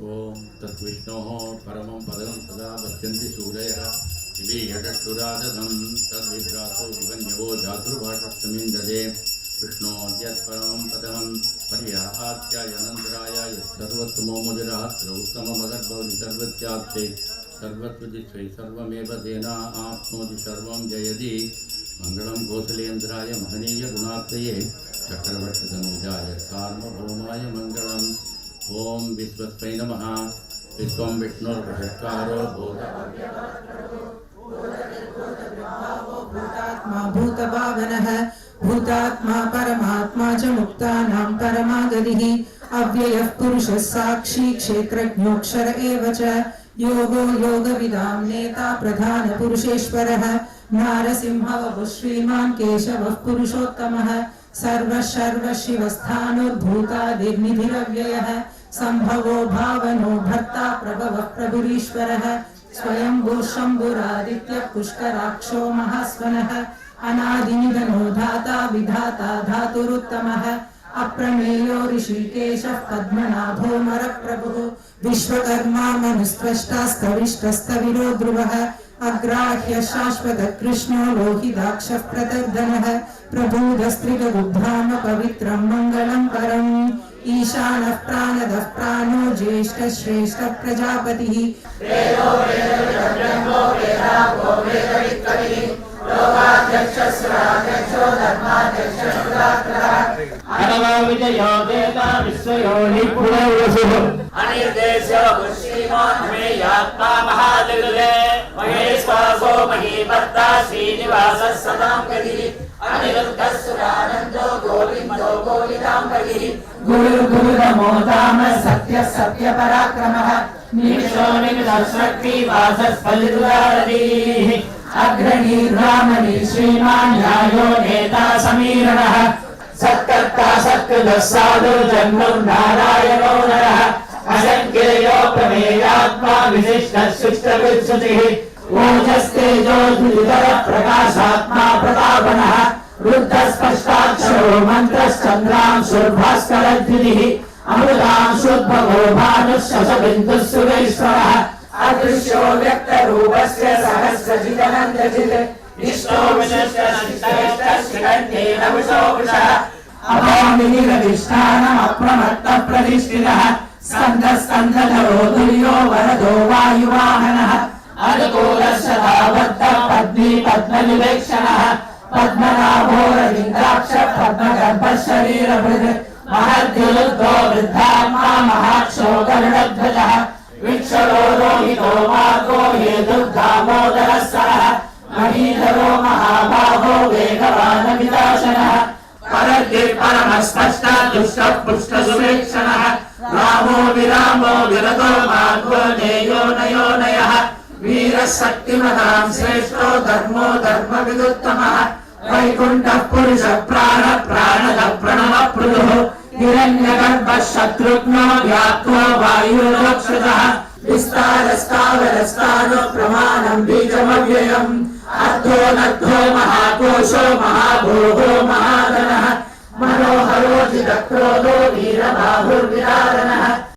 ओम तद्विष्णोः परमं पदं सदा पश्यन्ति सूरयः दिवि यदक्षुरादधं तद्विभ्रासो विवन्यवो जातुर्भाषस्तमिन्ददे विष्णोऽद्यत्परमं पदं पर्याहात्यायनन्तराय यत्सर्वोत्तमो मुदिरात्र उत्तममगर्भवति सर्वस्याप्ते सर्वत्वजित्वै सर्वमेव तेना आप्नोति सर्वं जयति मङ्गलं कौसलेन्द्राय महनीयगुणात्मये चक्रवर्तितनूजाय सार्वभौमाय मङ्गलम्। ओम विश्वस्मै नमः। विश्वं विष्णुर्वषट्कारो भूतात्मा भूतभावनः भूतात्मा परमात्मा च मुक्तानां परमागतिः अव्ययः पुरुषः साक्षी क्षेत्रज्ञोऽक्षर एव च योगो योगविदां नेता प्रधानपुरुषेश्वरः नारसिंहवपुः श्रीमान् केशवः पुरुषोत्तमः सर्वशिवस्थानुर्भूतादिर्निधिरव्ययः संभवो भावनो भर्ता प्रभवः प्रभुरीश्वरः स्वयंभू शम्भुरादित्यः पुष्कराक्षो महास्वनः अनादिनिधनो धाता विधाता धातुरुत्तमः अप्रमेयो ऋषिकेशः पद्मनाभो मरप्रभुः विश्वकर्मा मनुस्त्वष्टा स्तविष्टस्तविरो ध्रुवः अग्राह्य शाश्वत कृष्णो लोहिताक्षः प्रतर्दनः प्रभूदस्त्रिगुग्धाम पवित्रं मङ्गलं परम् ईशानः प्राणदः प्राणो ज्येष्ठः श्रेष्ठः प्रजापतिः विजयो देता विश्वयोनि पुनर्वसुः अनिर्देशो श्रीमान् मेयात्मा महाजगदे महेश्वासो महीभर्ता श्रीनिवासः सदां गतिः अनिरुद्धः सुरानन्दो गोविन्दो गोविदाम्बरिः गुरुर्गुरुरमो धाम सत्यः सत्यपराक्रमः निमिषो निमिषशक्ति वासस्फलितुदारतीः अग्रणी ब्राह्मणी श्रीमान् न्यायो नेता समीरणः सत्कर्ता सत्कृतः साधुर्जन्मो नरः असङ्ख्येयो प्रमेयात्मा विशिष्टः शिष्टविच्युतिः ओजस्तेजो द्विधरः प्रकाशात्मा प्रतापनः रुद्धस्पष्टाक्षरो मन्त्रश्चन्द्रांशुर्भास्करद्विधिः अमृतांशुद्भवो भानुः शशबिन्दुः सुरेश्वरः अदृश्यो व्यक्तरूपस्य सहस्रजिदनन्दजित् विष्णो विशिष्टशिष्टश्रीकण्ठेन वृषो वृषः अभामिनिरधिष्ठानमप्रमत्तः प्रतिष्ठितः स्कन्दस्कन्दधरो तुल्यो वरदो वायुवाहनः अनुकूलशताबद्धः पद्मी पद्मनिवेक्षणः पद्मनाभो रवीन्द्राक्ष पद्मगर्भः शरीरभृत् महद्युलुद्धो वृद्धात्मा महाक्षो गरुडध्वजः विक्षरो रोहितो मार्गो हेतुर्दामोदरः सरः महीधरो महाबाहो वेगवान् विदाशनः परमस्पष्टः दुष्टः पुष्टसुवेक्षणः रामो विरामो विरतो मार्गो नेयो नयो नयः वीरः शक्तिमतां श्रेष्ठो धर्मो धर्मविदुत्तमः वैकुण्ठः पुरुषः प्राणः प्राणदः प्रणवः पृथुः हिरण्यगर्भः शत्रुघ्नो व्याप्तो वायुर्वक्षसः विस्तारस्तावरस्तानो प्रमाणं बीजमव्ययम् अर्थो नद्धो महाकोशो महाभोगो महाधनः मनोहरो जितक्रोधो वीरबाहुर्विदारणः